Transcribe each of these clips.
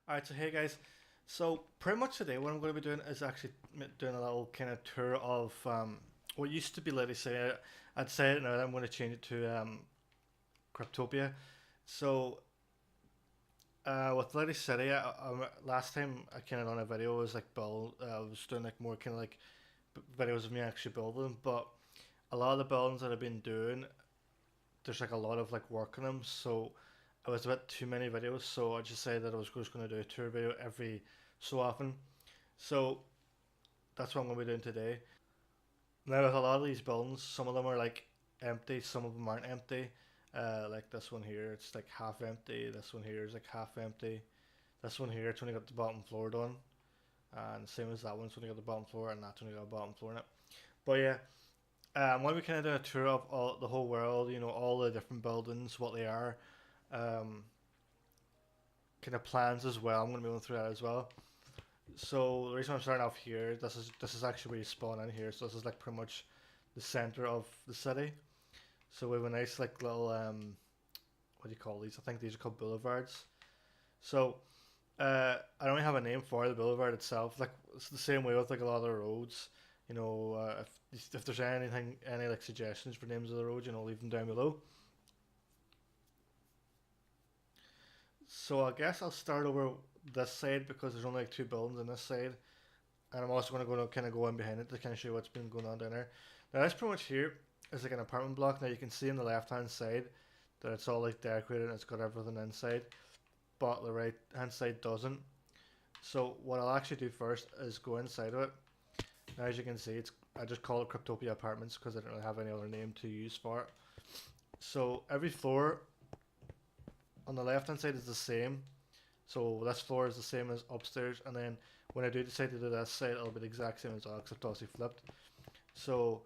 Alright, so hey guys, so pretty much today what I'm going to be doing is actually doing a little kind of tour of what used to be Lady City. I'd say it now, I'm going to change it to Cryptopia. So with Lady City, last time I kind of done a video was like I was doing like more kind of like videos of me actually building, but a lot of the buildings that I've been doing, there's like a lot of like work on them, so it was a bit too many videos, so I just said that I was just going to do a tour video every so often. So that's what I'm going to be doing today. Now with a lot of these buildings, some of them are like empty, some of them aren't empty. Like this one here, it's like half empty. This one here is like half empty. This one here, it's only got the bottom floor done. And same as that one, it's only got the bottom floor, and that's only got a bottom floor in it. But yeah, I'm going to be kind of doing a tour of the whole world, you know, all the different buildings, what they are, um, kind of plans as well. I'm going to be going through that as well. So the reason I'm starting off here, this is actually where you spawn in here. So this is like pretty much the center of the city. So we have a nice like little what do you call these? I think these are called Boulevards. So I don't really have a name for the boulevard itself. Like it's the same way with like a lot of the roads. You know, if there's any like suggestions for names of the roads, you know, leave them down below. So I guess I'll start over this side because there's only like two buildings on this side, and I'm also going to kind of go in behind it to kind of show you what's been going on down there. Now that's pretty much here is like an apartment block. Now you can see on the left hand side that it's all like decorated and it's got everything inside, but the right hand side doesn't. So what I'll actually do first is go inside of it. Now as you can see, I just call it Cryptopia Apartments because I don't really have any other name to use for it. So every floor on the left hand side is the same. So this floor is the same as upstairs, and then when I do decide to do this side, it'll be the exact same as well, except obviously flipped. So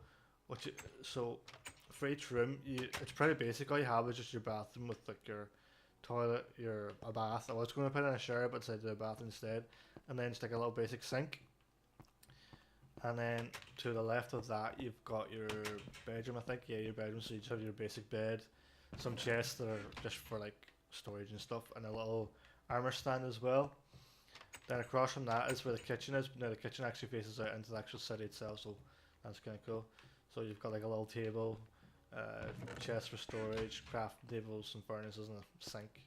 so for each room, it's pretty basic. All you have is just your bathroom with like your toilet, a bath. I was going to put in a shower, but decided to do a bath instead, and then just like a little basic sink. And then to the left of that, you've got your bedroom. I think, yeah, your bedroom. So you just have your basic bed, some chests that are just for like storage and stuff, and a little armor stand as well. Then across from that is where the kitchen is. Now the kitchen actually faces out into the actual city itself, so that's kind of cool. So you've got like a little table, chest for storage, crafting tables, some furnaces, and a sink.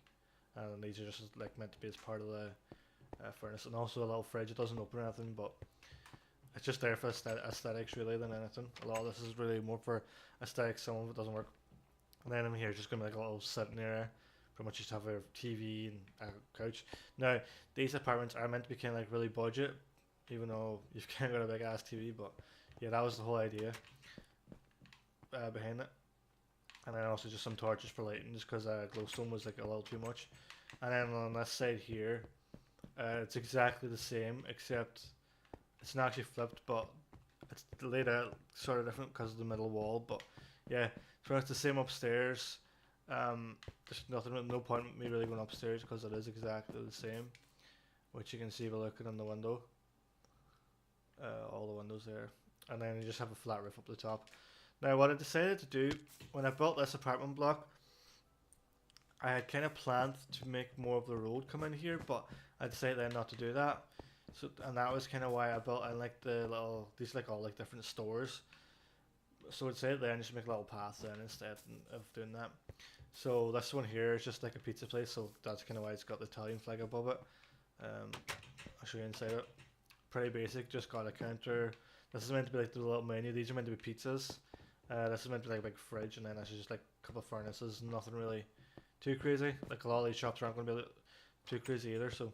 And these are just like meant to be as part of the furnace, and also a little fridge. It doesn't open or anything, but it's just there for aesthetics really than anything. A lot of this is really more for aesthetics. Some of it doesn't work. And then in here, just gonna be like a little sitting area. Pretty much just have a TV and a couch. Now, these apartments are meant to be kind of like really budget, even though you've kind of got a big ass TV. But yeah, that was the whole idea behind it. And then also just some torches for lighting, just because glowstone was like a little too much. And then on this side here, it's exactly the same, except it's not actually flipped, but it's laid out sort of different because of the middle wall. But yeah, so it's the same upstairs. There's no point in me really going upstairs because it is exactly the same, which you can see by looking in the window. All the windows there, and then you just have a flat roof up the top. Now, what I decided to do when I built this apartment block, I had kind of planned to make more of the road come in here, but I decided then not to do that. So, and that was kind of why I built in like these like all like different stores. So I'd say then just make a little path then instead of doing that. So this one here is just like a pizza place, so that's kind of why it's got the Italian flag above it. I'll show you inside it. Pretty basic, just got a counter. This is meant to be like the little menu. These are meant to be pizzas. This is meant to be like a big fridge, and then this is just like a couple of furnaces. Nothing really too crazy. Like a lot of these shops aren't going to be too crazy either. So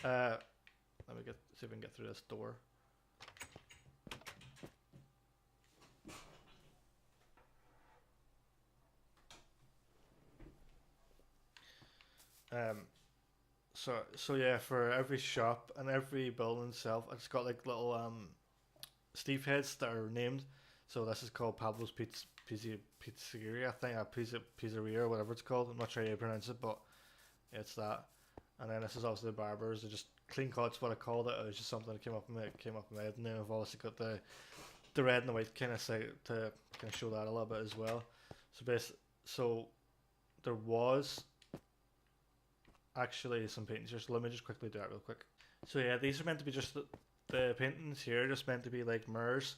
let me see if we can get through this door. So yeah, for every shop and every building itself, it's got like little Steve heads that are named. So this is called Pablo's Pizzeria, I think, Pizzeria or whatever it's called. I'm not sure how you pronounce it, but it's that. And then this is also the barbers. They're just clean cuts, what I called it. It was just something that came up in my head. And then I've also got the red and the white kind of say to kind of show that a little bit as well. So there was actually some paintings here. So let me just quickly do that real quick. So yeah, these are meant to be just the paintings here. Are just meant to be like mirrors,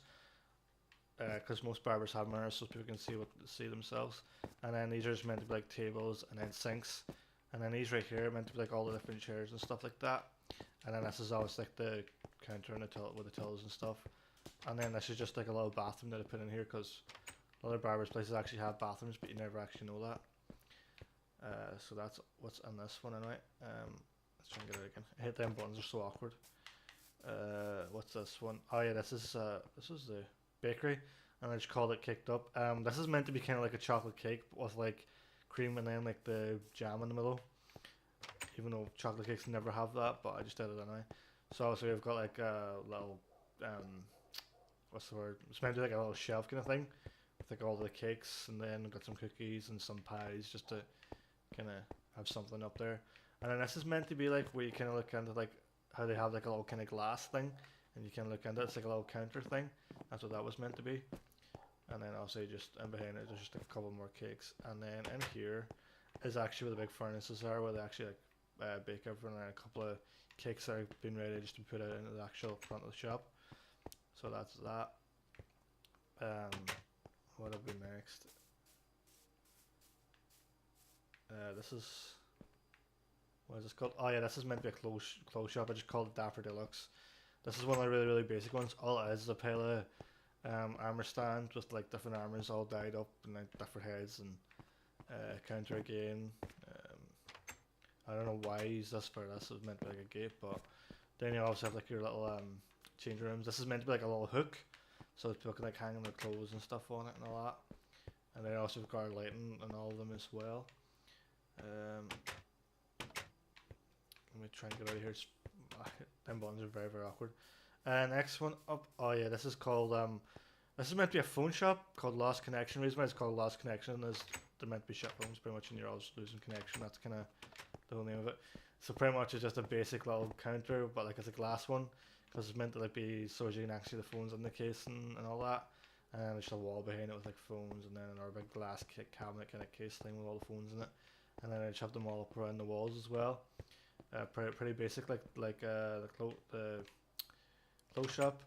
because most barbers have mirrors so people can see themselves. And then these are just meant to be like tables and then sinks. And then these right here are meant to be like all the different chairs and stuff like that. And then this is always like the counter and with the tills and stuff. And then this is just like a little bathroom that I put in here because other barbers places actually have bathrooms, but you never actually know that. So that's what's in this one anyway. Let's try and get it again. I hate them buttons, are so awkward. What's this one? Oh yeah, this is the bakery, and I just called it Caked Up. This is meant to be kind of like a chocolate cake, but with like cream and then like the jam in the middle. Even though chocolate cakes never have that, but I just did it anyway. So also we've got like a little what's the word? It's meant to be like a little shelf kind of thing with like all the cakes, and then got some cookies and some pies just to kind of have something up there. And then this is meant to be like where you kind of look into like how they have like a little kind of glass thing, and you can look into it. It's like a little counter thing. That's what that was meant to be. And then also just in behind it, there's just a couple more cakes. And then in here is actually where the big furnaces are, where they actually like bake everything, and a couple of cakes that have been ready just to put out into the actual front of the shop. So that's that. What have we next? This is, what is this called? Oh yeah, this is meant to be a clothes shop. I just called it Dapper Deluxe. This is one of the really basic ones. All it is a pile of armor stand with like different armors all dyed up and like different heads, and counter again. I don't know why I use this for this. It was meant to be like a gate, but then you also have like your little changing rooms. This is meant to be like a little hook, so people can like hang their clothes and stuff on it and all that. And then also we've got lighting and all of them as well. Let me try and get out of here. Them buttons are very awkward. Next one up. Oh yeah, this is called this is meant to be a phone shop called Lost Connection. The reason why it's called Lost Connection is they're meant to be shop phones pretty much, and you're always losing connection. That's kind of the whole name of it. So pretty much it's just a basic little counter, but like it's a glass one, because it's meant to like be so as you can actually see the phones in the case and all that. And there's a wall behind it with like phones, and then another big glass cabinet kind of case thing with all the phones in it. And then I just have them all up around the walls as well. Pretty basic, like the clothes shop.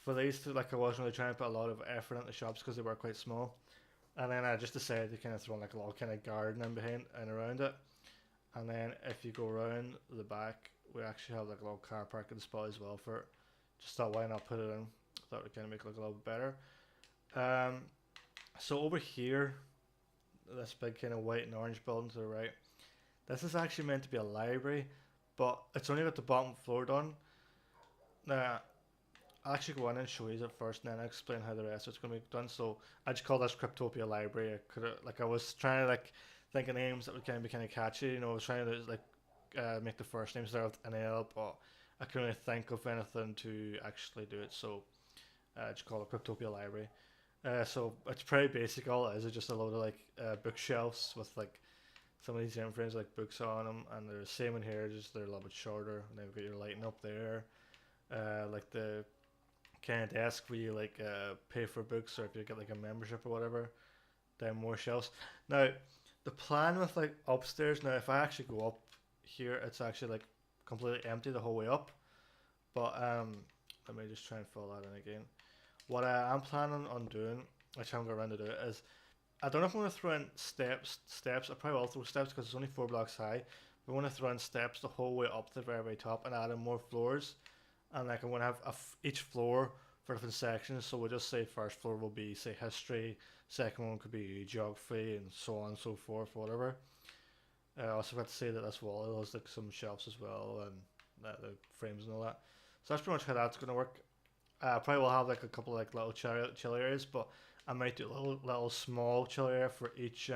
For these two, like I wasn't really trying to put a lot of effort into shops because they were quite small. And then I just decided to kind of throw in like a little kind of garden in behind and around it. And then if you go around the back, we actually have like a little car parking spot as well for it. Just thought why not put it in. Thought it would kind of make it look a little bit better. So over here, this big kind of white and orange building to the right, this is actually meant to be a library, but it's only got the bottom floor done. Now, I'll actually go in and show you it first, and then I'll explain how the rest of it's going to be done. So I just call this Cryptopia Library. I was trying to like think of names that would kind of be kind of catchy. You know, I was trying to like make the first name start with an L, but I couldn't really think of anything to actually do it. So I just call it Cryptopia Library. So it's pretty basic. All it is just a load of like bookshelves with like some of these different frames like books on them, and they're the same in here, just they're a little bit shorter. And then we've got your lighting up there, like the kind of desk where you like pay for books, or if you get like a membership or whatever. Then more shelves. Now the plan with like upstairs. Now if I actually go up here, it's actually like completely empty the whole way up. But let me just try and fill that in again. What I am planning on doing, which I haven't got around to do it, is I don't know if I'm going to throw in steps. I probably will throw steps because it's only 4 blocks high. But I want to throw in steps the whole way up to the very top and add in more floors. And like I want to have each floor for different sections. So we'll just say first floor will be say history, second one could be geography, and so on and so forth, whatever. I also got to say that this wall has like some shelves as well, and the frames and all that. So that's pretty much how that's going to work. Probably will have like a couple like little chill areas, but I might do a little small chill area for each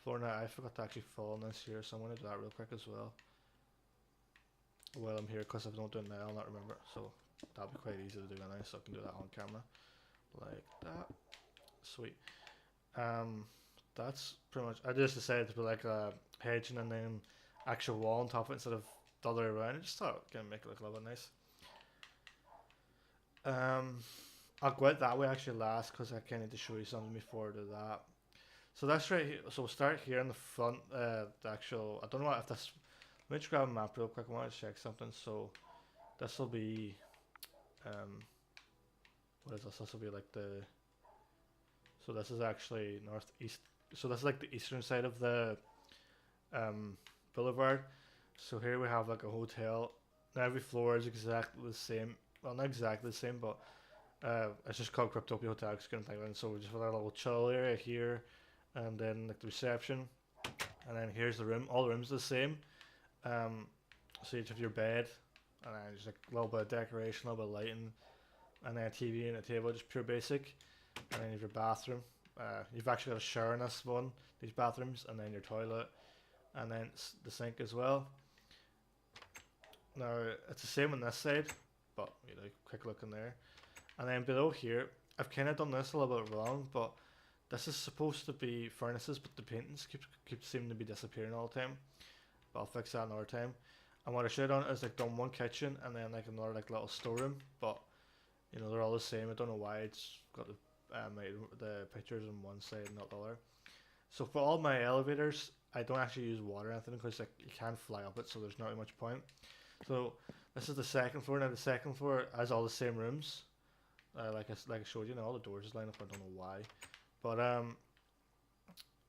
floor. Now I forgot to actually fill in this here, so I'm going to do that real quick as well while I'm here, because if I don't do it now I'll not remember it. So that'll be quite easy to do anyway, so I can do that on camera like that. Sweet. That's pretty much. I just decided to put like a hedging, and then actual wall on top of it instead of the other way around. I just thought it gonna make it look a little bit nice. I'll go out that way actually last because I kind of need to show you something before I do that. So that's right here. So we'll start here in the front. The actual, I don't know if this. Let me just grab a map real quick. I want to check something. So this will be, what is this? This will be like the. So this is actually northeast. So this is like the eastern side of the boulevard. So here we have like a hotel. Now every floor is exactly the same. Well, not exactly the same, but it's just called Crytopia Hotel. It's going to type in. So we just have a little chill area here, and then like the reception, and then here's the room. All the rooms are the same. So you have your bed, and then just like a little bit of decoration, a little bit of lighting, and then a TV and a table, just pure basic. And then you have your bathroom. You've actually got a shower in this one, these bathrooms, and then your toilet, and then the sink as well. Now it's the same on this side, but you know, quick look in there. And then below here, I've kind of done this a little bit wrong, but this is supposed to be furnaces, but the paintings keep seeming to be disappearing all the time. But I'll fix that another time. And what I should have done is like done one kitchen and then like another like little storeroom, but you know they're all the same. I don't know why it's got the pictures on one side and not the other. So for all my elevators, I don't actually use water or anything because like you can't fly up it, so there's not really much point. So this is the second floor. Now the second floor has all the same rooms. Like I showed you, now all the doors is lined up. I don't know why, but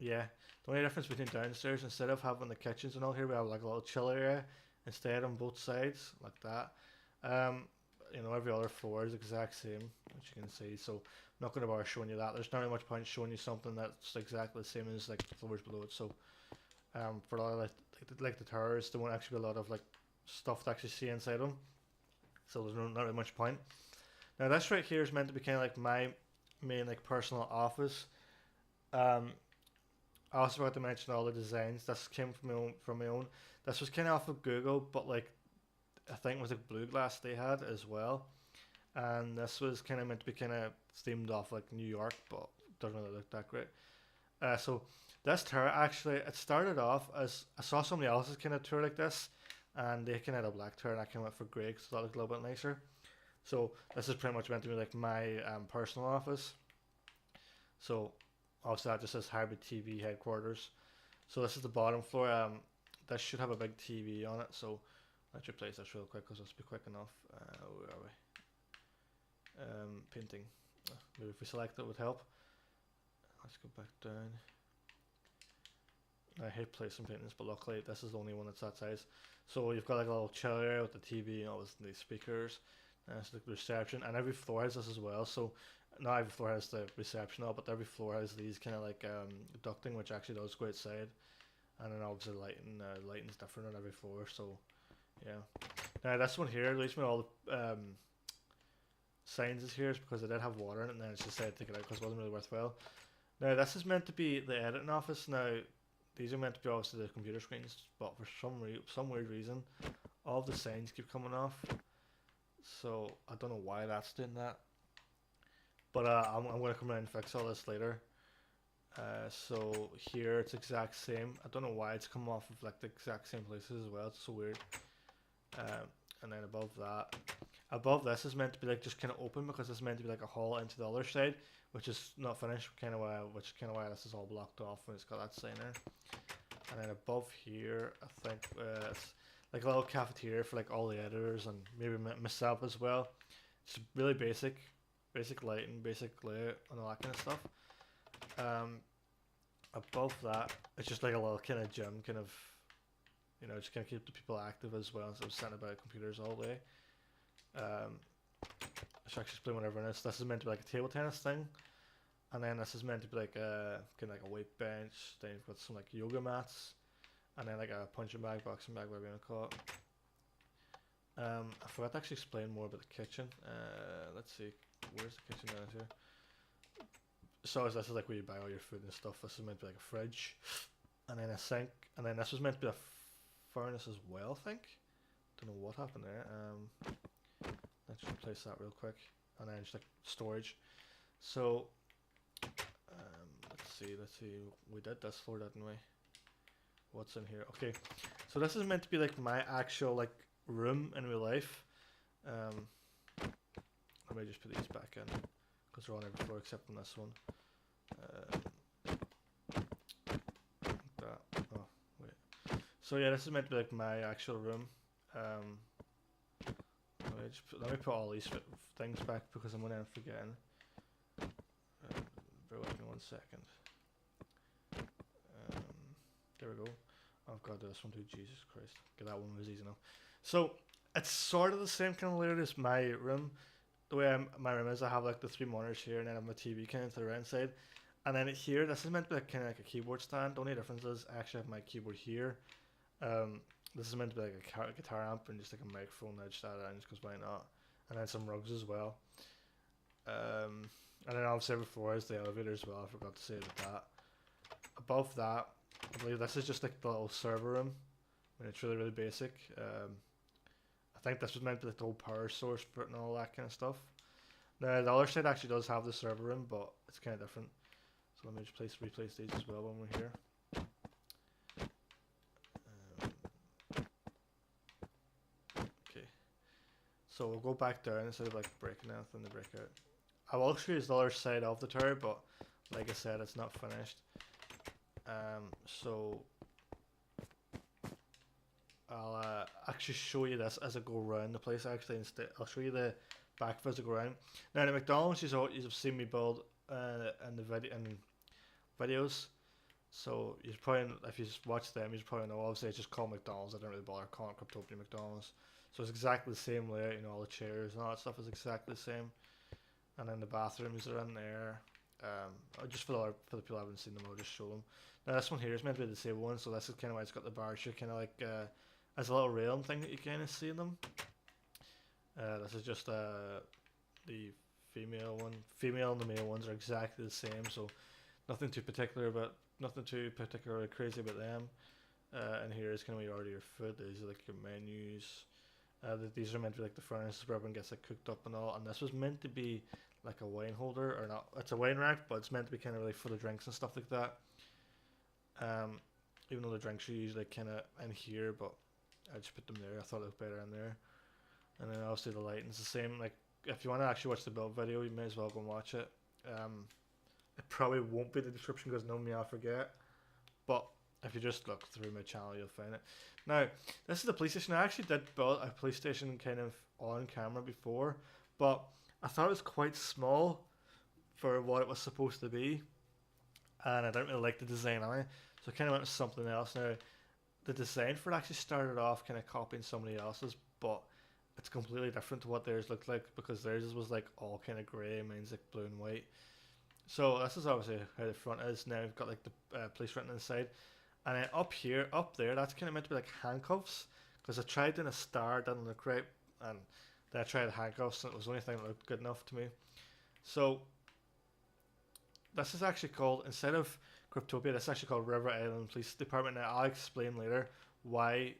yeah. The only difference between downstairs, instead of having the kitchens and all here, we have like a little chill area instead on both sides like that. You know, every other floor is the exact same, which you can see. So I'm not going to bother showing you that. There's not really much point showing you something that's exactly the same as like the floors below it. So for a lot of like the towers, there won't actually be a lot of like stuff to actually see inside them. So there's not really much point. Now this right here is meant to be kind of like my main like personal office. I also forgot to mention all the designs. This came from my own. This was kind of off of Google, but like I think it was like blue glass they had as well. And this was kind of meant to be kind of themed off like New York, but doesn't really look that great. So this tour actually, it started off as I saw somebody else's kind of tour like this, and they kind of had a black tour, and I came out for grey because that looked a little bit nicer. So this is pretty much meant to be like my personal office. So obviously that just says hybrid TV headquarters. So this is the bottom floor. This should have a big TV on it. So let's replace this real quick because this will be quick enough. Where are we? Painting. Maybe if we select it would help. Let's go back down. I hate placing paintings, but luckily this is the only one that's that size. So you've got like a little chill area with the TV and all the speakers. It's like the reception, and every floor has this as well. So not every floor has the reception, but every floor has these kind of like ducting, which actually does go outside. And then obviously lighting's different on every floor. So yeah. Now this one here, at least with all the signs is here, is because I did have water in it, and then I just decided to take it out because it wasn't really worthwhile. Now this is meant to be the editing office. Now these are meant to be obviously the computer screens, but for some weird reason, all the signs keep coming off. So I don't know why that's doing that. But I'm going to come around and fix all this later. So here it's exact same. I don't know why it's come off of like the exact same places as well. It's so weird. And then above this is meant to be like just kind of open because it's meant to be like a hall into the other side, which is not finished. Which is kind of why this is all blocked off when it's got that sign there. And then above here, I think it's like a little cafeteria for like all the editors and maybe myself as well. It's really basic lighting, basic layout, and all that kind of stuff. Above that, it's just like a little kind of gym, kind of, you know, just kind of keep the people active as well. So I'm sitting about computers all day. I should actually explain whatever it is. This is meant to be like a table tennis thing, and then this is meant to be like a kind of like a weight bench. Then you've got some like yoga mats, and then like a punching bag, boxing bag, whatever you want to call it. I forgot to actually explain more about the kitchen. Let's see, where's the kitchen down here? So this is like where you buy all your food and stuff. This is meant to be like a fridge, and then a sink, and then this was meant to be a furnace as well, I think. Don't know what happened there. Let's replace that real quick, and then just like storage. So let's see. We did this floor, didn't we? what's in here. Okay, so this is meant to be like my actual like room in real life. Let me just put these back in because they're on every floor except on this one. That. Oh wait. So yeah, this is meant to be like my actual room. Let me put all these things back because I'm gonna end up forgetting. Bear with me 1 second. There we go. I've got this one too. Jesus Christ. Okay, that one was easy enough. So it's sort of the same kind of layout as my room. The way my room is, I have like the 3 monitors here, and then I have my TV kind of to the right side. And then here, this is meant to be kind of like a keyboard stand. The only difference is I actually have my keyboard here. This is meant to be like a guitar amp and just like a microphone that I just add in just because why not? And then some rugs as well. And then obviously every floor is the elevator as well. I forgot to say that. Above that, I believe this is just like the little server room. I mean, it's really, really basic. I think this was meant to be like the whole power source for it and all that kind of stuff. Now, the other side actually does have the server room, but it's kind of different. So let me just replace these as well when we're here. Okay. So we'll go back down instead of like breaking anything to break out. I will show you the other side of the tower, but like I said, it's not finished. So I'll actually show you this as I go around the place. Actually, instead, I'll show you the back as I go around. Now, the McDonald's you've seen me build in the videos. So you probably, if you just watch them, you probably know. Obviously, it's just called McDonald's. I don't really bother calling it Crytopia McDonald's. So it's exactly the same layout. You know, all the chairs and all that stuff is exactly the same. And then the bathrooms are in there. Just for the people who haven't seen them, I'll just show them. Now this one here is meant to be the same one, so this is kind of why it's got the bars here, kind of like as a little railing thing that you kind of see in them. This is just the female one. Female and the male ones are exactly the same, so nothing too particularly crazy about them. And here is kind of where you order your food. These are like your menus. These are meant to be like the furnaces where everyone gets like cooked up and all. And this was meant to be like a wine holder, or not. It's a wine rack, but it's meant to be kind of really full of drinks and stuff like that. Even though the drinks are usually kind of in here, but I just put them there. I thought it looked better in there. And then obviously the lighting's the same. Like if you want to actually watch the build video, you may as well go and watch it. It probably won't be in the description because knowing me, I'll forget. But if you just look through my channel, you'll find it. Now, this is the police station. I actually did build a police station kind of on camera before, but I thought it was quite small for what it was supposed to be, and I don't really like the design on it, so I kind of went with something else. Now, the design for it actually started off kind of copying somebody else's, but it's completely different to what theirs looked like because theirs was like all kind of grey, mine's like blue and white. So this is obviously how the front is. Now we've got like the police written inside, and then up there, that's kind of meant to be like handcuffs. Because I tried doing a star down on the Lootcrate, and then I tried handcuffs, and it was the only thing that looked good enough to me. So this is actually called, instead of Cryptopia, this is actually called River Island Police Department. Now I'll explain later why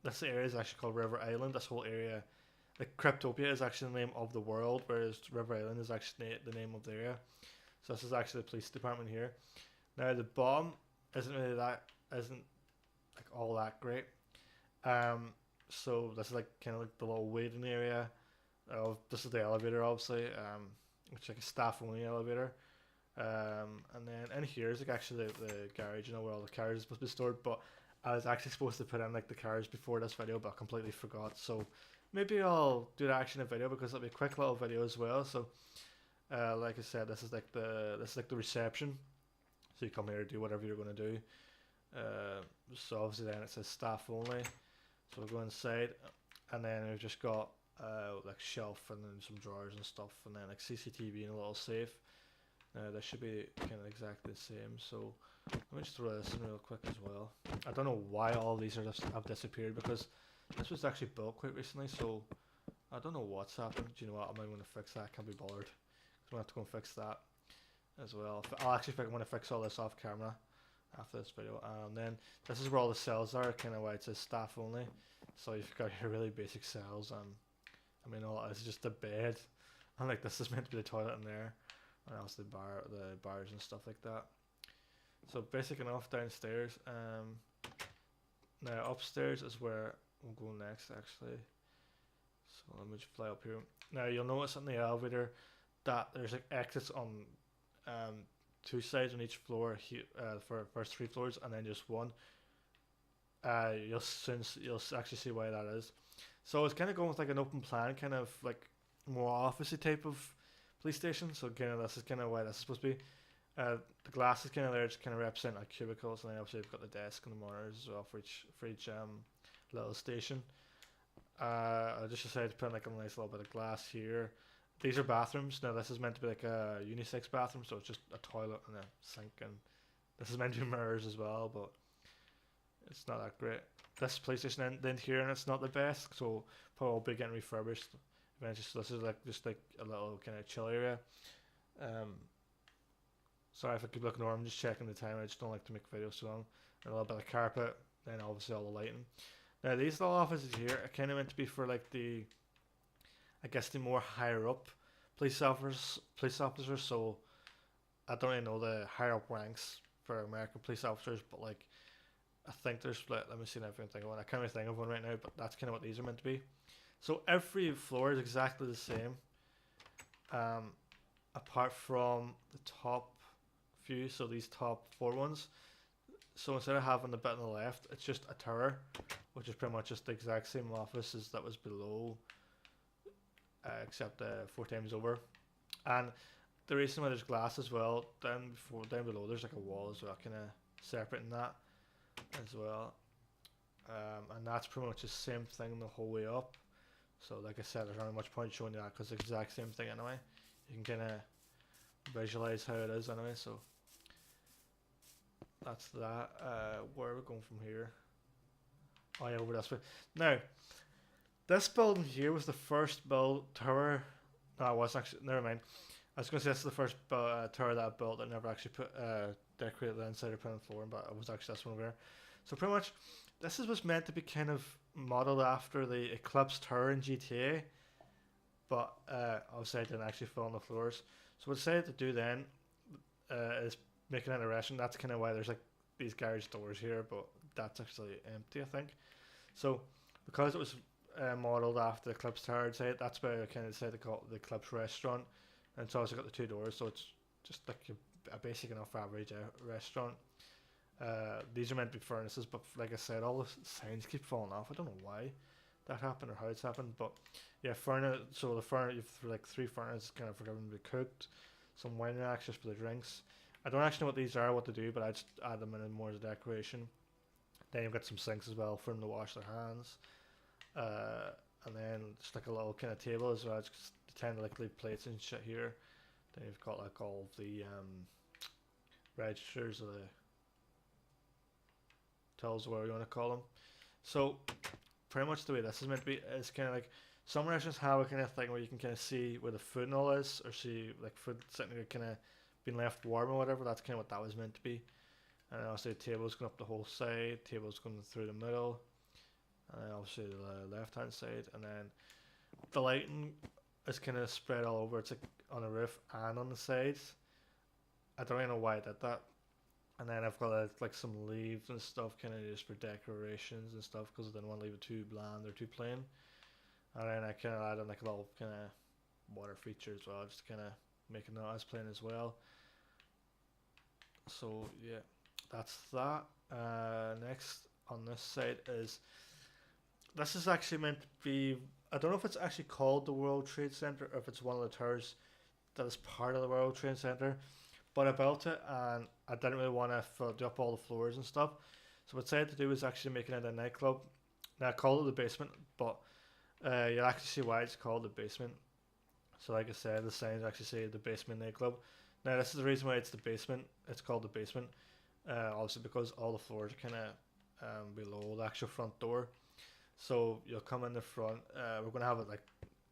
this area is actually called River Island. This whole area, like Cryptopia is actually the name of the world, whereas River Island is actually the name of the area. So this is actually the police department here. Now the bottom isn't like all that great. So this is like kind of like the little waiting area. This is the elevator, obviously, which is like a staff only elevator. And then in here is like actually the garage, you know, where all the cars are supposed to be stored. But I was actually supposed to put in like the cars before this video, but I completely forgot. So maybe I'll do that action in a video because it'll be a quick little video as well. So like I said, this is like the reception. So you come here to do whatever you're going to do. So obviously then it says staff only. So we'll go inside, and then we've just got like shelf and then some drawers and stuff, and then like CCTV and a little safe. This should be kind of exactly the same. So let me just throw this in real quick as well. I don't know why all these have disappeared because this was actually built quite recently. So I don't know what's happened. Do you know what? I might want to fix that. I can't be bothered. I'm gonna have to go and fix that as well. I'll actually want to fix all this off camera after this video. And then this is where all the cells are, kind of why it says staff only. So you've got your really basic cells. I mean, all it's just a bed, and like this is meant to be the toilet in there, and else the bars and stuff like that. So basic enough downstairs. Now upstairs is where we'll go next actually. So let me just fly up here. Now you'll notice in the elevator that there's like exits on um, two sides on each floor for the first three floors, and then just one. You'll actually see why that is. So it's kind of going with like an open plan, kind of like more officey type of police station. So kind of this is kind of why this is supposed to be. The glass is kind of there, just kind of represent like cubicles, and then obviously you've got the desk and the monitors as well for each little station. I just decided to put in like a nice little bit of glass here. These are bathrooms. Now this is meant to be like a unisex bathroom, so it's just a toilet and a sink, and this is meant to be mirrors as well, but it's not that great. This PlayStation end here, and it's not the best, so probably will be getting refurbished eventually. So this is like just like a little kind of chill area. Sorry if I keep looking over. I'm just checking the time. I just don't like to make videos too long. And a little bit of carpet, then obviously all the lighting. Now these little offices here are kind of meant to be for like the, I guess the more higher up police officers. So I don't really know the higher up ranks for American police officers, but like I think there's let me see if I can think of one. I can't really think of one right now, but that's kind of what these are meant to be. So every floor is exactly the same, apart from the top few. So these top four ones. So instead of having the bit on the left, it's just a tower, which is pretty much just the exact same office as that was below, except 4 times over. And the reason why there's glass as well down below, there's like a wall as well, kind of separating that as well. And that's pretty much the same thing the whole way up. So like I said, there's not much point showing you that because it's the exact same thing anyway. You can kind of visualize how it is anyway. So that's that. Where are we going from here? Oh yeah, over this way. Now, this building here was the first tower. No, it wasn't actually. Never mind. I was going to say this is the first tower that I built that never actually put decorated the inside or put on the floor, but it was actually this one over here. So pretty much, this is what's meant to be kind of modeled after the Eclipse Tower in GTA, but obviously I didn't actually fill in the floors. So what I decided to do then is making it a restaurant. That's kind of why there's like these garage doors here, but that's actually empty, I think. So because it was modeled after the Eclipse Tower, that's why I kind of decided to call it the Eclipse Restaurant. And it's also got the two doors, so it's just like a basic enough average restaurant. These are meant to be furnaces, but like I said, all the signs keep falling off. I don't know why that happened or how it's happened, but yeah, furnace. So the furnace, you've like 3 furnaces kind of for them to be cooked, some wine racks just for the drinks. I don't actually know what these are, what to do, but I just add them in more as a decoration. Then you've got some sinks as well for them to wash their hands, and then just like a little kind of table as well. Just tend to like leave plates and shit here. Then you've got like all of the registers or the tills, whatever you want to call them. So pretty much the way this is meant to be is kind of like some restaurants have a kind of thing where you can kind of see where the food and all is, or see like food sitting there kind of being left warm or whatever. That's kind of what that was meant to be. And obviously the tables going up the whole side, tables going through the middle, and then obviously the left hand side, and then the lighting is kind of spread all over. It's like on the roof and on the sides. I don't really know why I did that. And then I've got like some leaves and stuff, kind of just for decorations and stuff, because I didn't want to leave it too bland or too plain. And then I kind of added like a little kind of water feature as well, just to kind of make it not as plain as well. So yeah, that's that. Next on this side is, this is actually meant to be, I don't know if it's actually called the World Trade Center or if it's one of the towers that is part of the World Trade Center, but I built it and I didn't really want to do up all the floors and stuff. So what I decided to do was actually making it a nightclub. Now I call it the basement, but you'll actually see why it's called the basement. So like I said, the signs actually say the basement nightclub. Now this is the reason why it's the basement. It's called the basement. Obviously because all the floors are kind of below the actual front door. So you'll come in the front. We're gonna have it like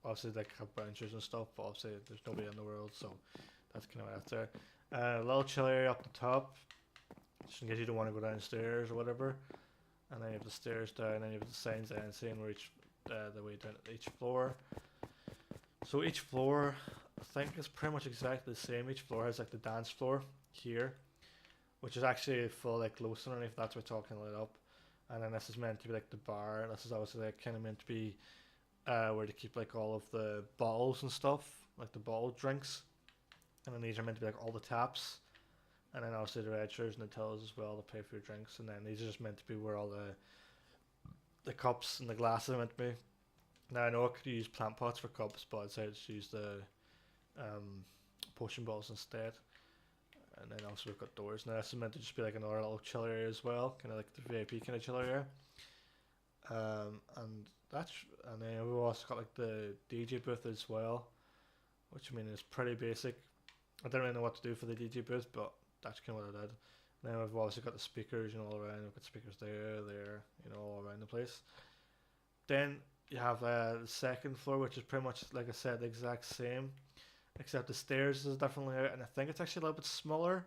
obviously like have benches and stuff, but obviously there's nobody in the world, so that's kind of why that's there. A little chill area up the top, just in case you don't want to go downstairs or whatever. And then you have the stairs down, and then you have the signs down saying where the way down each floor. So each floor, I think, is pretty much exactly the same. Each floor has like the dance floor here, which is actually full like glow underneath. That's why it's all kind of lit up. And then this is meant to be like the bar. This is obviously like kind of meant to be where to keep like all of the bottles and stuff, like the bottled drinks. And then these are meant to be like all the taps. And then obviously the red shirts and the tills as well to pay for your drinks. And then these are just meant to be where all the cups and the glasses are meant to be. Now I know I could use plant pots for cups, but I decided to use the potion bottles instead. And then also we've got doors. Now this is meant to just be like another little chill area as well, kind of like the VIP kind of chill area. And that's and then we've also got like the DJ booth as well, which I mean is pretty basic. I don't really know what to do for the DJ booth, but that's kind of what I did. Now we've also got the speakers, you know, all around. We've got speakers there, you know, all around the place. Then you have the second floor, which is pretty much like I said, the exact same, except the stairs is a different layout, and I think it's actually a little bit smaller,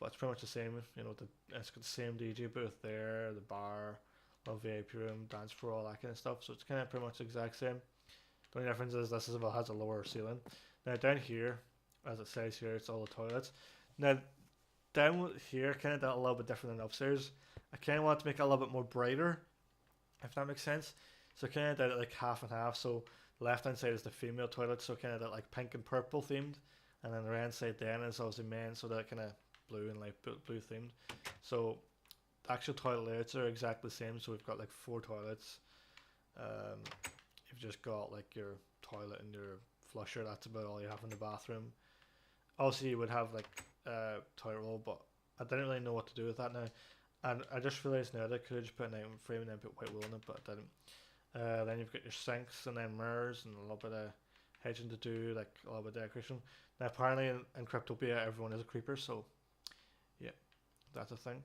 but it's pretty much the same. You know, it's got the same DJ booth there, the bar, little VIP room, dance floor, all that kind of stuff. So it's kind of pretty much the exact same. The only difference is this has a lower ceiling. Now down here, as it says here, it's all the toilets. Now down here, kind of did a little bit different than upstairs. I kind of want to make it a little bit more brighter, if that makes sense. So kind of did it like half and half. So the left hand side is the female toilet, so kind of that like pink and purple themed, and then the right hand side then is obviously men, so that kind of blue and light blue themed. So the actual toilet layouts are exactly the same. So we've got like 4 toilets. You've just got like your toilet and your flusher. That's about all you have in the bathroom. Also, you would have like toilet roll, but I didn't really know what to do with that now. And I just realised now that I could have just put an item frame and then put white wool in it, but I didn't. Then you've got your sinks and then mirrors and a little bit of hedging to do, like a little bit of decoration. Now apparently in Cryptopia everyone is a creeper, so yeah, that's a thing.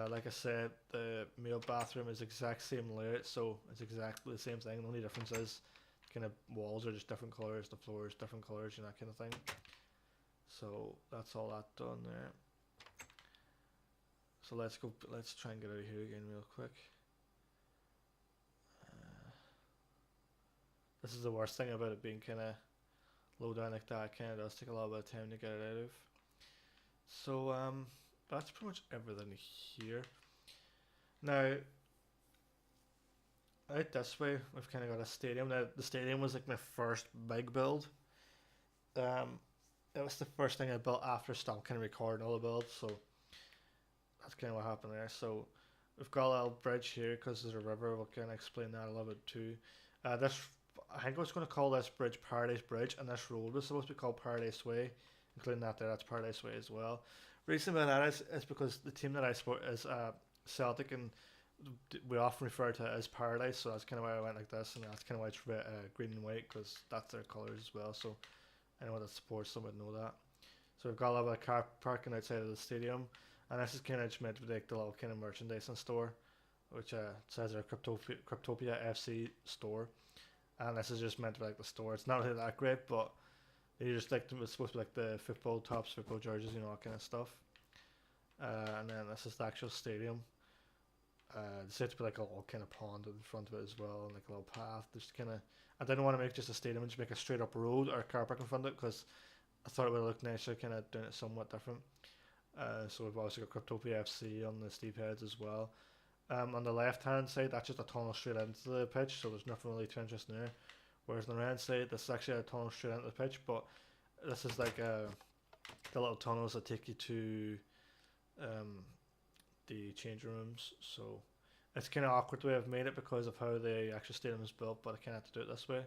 Like I said, the male bathroom is exact same layout, so it's exactly the same thing. The only difference is kind of walls are just different colours, the floor is different colours, and that kind of thing. So that's all that done there. So let's try and get out of here again real quick. This is the worst thing about it being kind of low down like that. It kind of does take a little bit of time to get it out of. So that's pretty much everything here. Now out this way we've kind of got a stadium. Now the stadium was like my first big build. It was the first thing I built after stop kind of recording all the builds, so that's kind of what happened there. So we've got a little bridge here because there's a river. We'll kind of explain that a little bit too. This I think I was going to call this bridge Paradise Bridge, and this road was supposed to be called Paradise Way, including that there. That's Paradise Way as well. Reason behind that is because the team that I support is Celtic, and we often refer to it as Paradise, so that's kind of why I went like this, and that's kind of why it's green and white, because that's their colours as well. So anyone that supports them would know that. So we've got a lot of car parking outside of the stadium, and this is kind of just meant to be like the little kind of merchandising store, which says our Cryptopia FC store, and this is just meant to be like the store. It's not really that great, but you just like it's supposed to be like the football tops, football jerseys, you know, that kind of stuff. And then this is the actual stadium. There's said to be like a little kind of pond in front of it as well, and like a little path. Just kind of, I didn't want to make just a stadium and just make a straight up road or car park in front of it, because I thought it would look nicer, kind of doing it somewhat different. So we've also got Cryptopia FC on the steep heads as well. On the left hand side, that's just a tunnel straight into the pitch, so there's nothing really too interesting there. Whereas on the right hand side, this is actually a tunnel straight into the pitch, but this is like the little tunnels that take you to the change rooms. So it's kind of awkward the way I've made it because of how the actual stadium is built, but I kind of have to do it this way.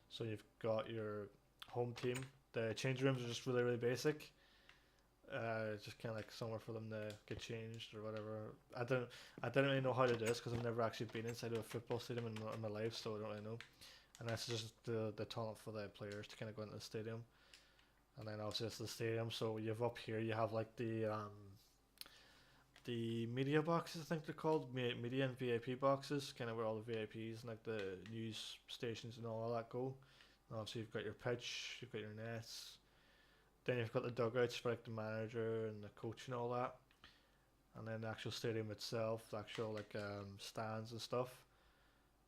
So you've got your home team. The change rooms are just really, really basic. Just kind of like somewhere for them to get changed or whatever. I didn't really know how to do this because I've never actually been inside of a football stadium in my life, so I don't really know. And that's just the tunnel for the players to kind of go into the stadium. And then obviously it's the stadium. So you have up here, you have like the media boxes, I think they're called, media and VIP boxes, kind of where all the VIPs and like the news stations and all that go. And obviously you've got your pitch, you've got your nets. Then you've got the dugouts for like the manager and the coach and all that. And then the actual stadium itself, the actual like stands and stuff,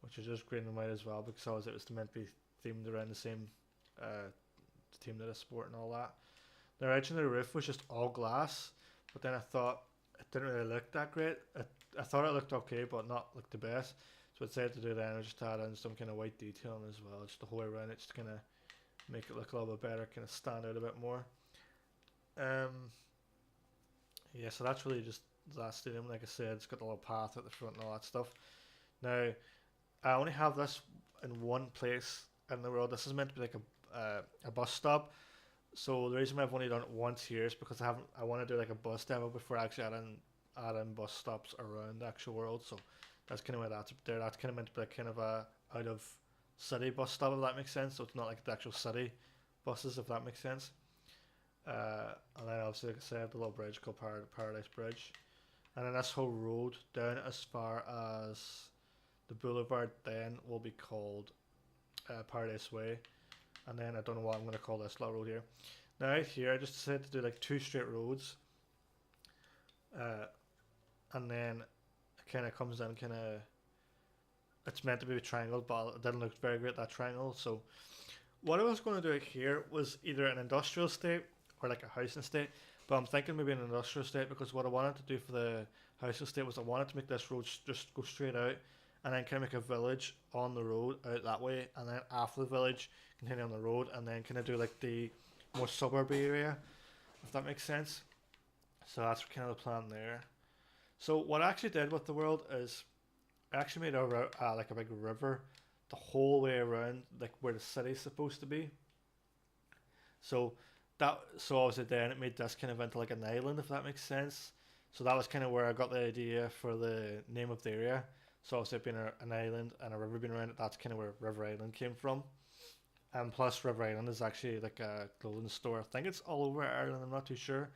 which is just green and white as well, because it was meant to be themed around the same team that I support and all that. The original roof was just all glass, but then I thought it didn't really look that great. I thought it looked okay, but not like the best. So what I decided to do then was just add in some kind of white detailing as well, just the whole way around it, just kind of make it look a little bit better, kind of stand out a bit more. Yeah, so that's really just that stadium. Like I said, it's got a little path at the front and all that stuff. Now, I only have this in one place in the world. This is meant to be like a bus stop. So the reason why I've only done it once here is because I want to do like a bus demo before I actually add in bus stops around the actual world. So that's kind of why that's up there. That's kind of meant to be like kind of a out of city bus stop, if that makes sense. So it's not like the actual city buses, if that makes sense. And then obviously, like I said, the little bridge called Paradise Bridge, and then this whole road down as far as the boulevard then will be called Paradise Way, and then I don't know what I'm going to call this little road here. Now out here, I just decided to do like 2 straight roads, and then it kind of comes in it's meant to be a triangle, but it didn't look very great, that triangle. So what I was going to do here was either an industrial estate or like a housing estate, but I'm thinking maybe an industrial estate, because what I wanted to do for the housing estate was I wanted to make this road just go straight out, and then kind of make a village on the road out that way, and then after the village continue on the road, and then kind of do like the more suburby area, if that makes sense. So that's kind of the plan there. So what I actually did with the world is I actually made like a big river the whole way around, like where the city's supposed to be. So so obviously then it made this kind of into like an island, if that makes sense. So that was kind of where I got the idea for the name of the area. So obviously it being an island and a river being around it, that's kind of where River Island came from. And plus River Island is actually like a clothing store. I think it's all over Ireland, I'm not too sure.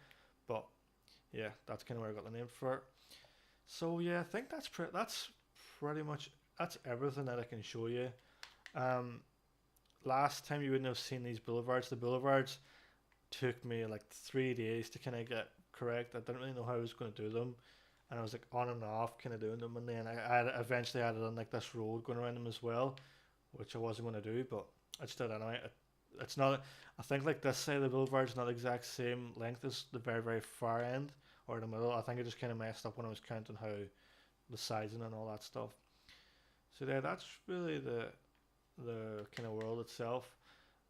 But yeah, that's kind of where I got the name for it. So yeah, I think that's pretty much that's everything that I can show you. Um, Last time you wouldn't have seen these boulevards. The boulevards took me like 3 days to kind of get correct. I didn't really know how I was going to do them, and I was like on and off kind of doing them. And then I eventually added in like this road going around them as well, which I wasn't going to do, but I just did anyway. It's not. I think like this side of the boulevard's not the exact same length as the very very far end or the middle. I think I just kind of messed up when I was counting how the sizing and all that stuff. So yeah, that's really the kind of world itself.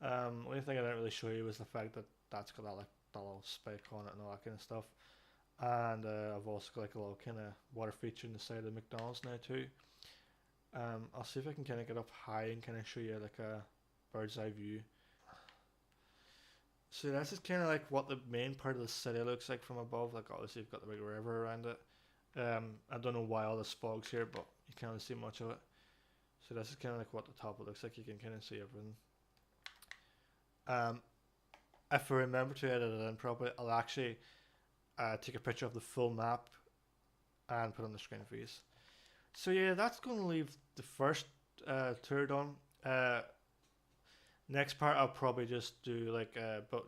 Only thing I didn't really show you was the fact that that's got that like that little spike on it and all that kind of stuff. And I've also got like a little kind of water feature in the side of the McDonald's now too. I'll see if I can kind of get up high and kind of show you like a bird's eye view. So this is kind of like what the main part of the city looks like from above. Like obviously you've got the big river around it. I don't know why all this fog's here, but you can't really see much of it. So this is kind of like what the top it looks like. You can kind of see everything. If I remember to edit it in properly, I'll actually take a picture of the full map and put it on the screen for you. So yeah, that's going to leave the first tour done. Next part, I'll probably just do like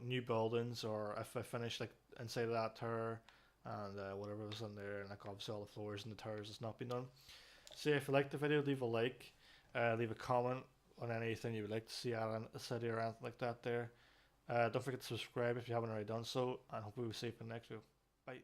new buildings, or if I finish like inside of that tour and whatever was in there, and like obviously all the floors and the towers has not been done. So yeah, if you liked the video, leave a like, leave a comment on anything you would like to see out in the city or anything like that there. Don't forget to subscribe if you haven't already done so, and hopefully we'll see you for the next video. Bye.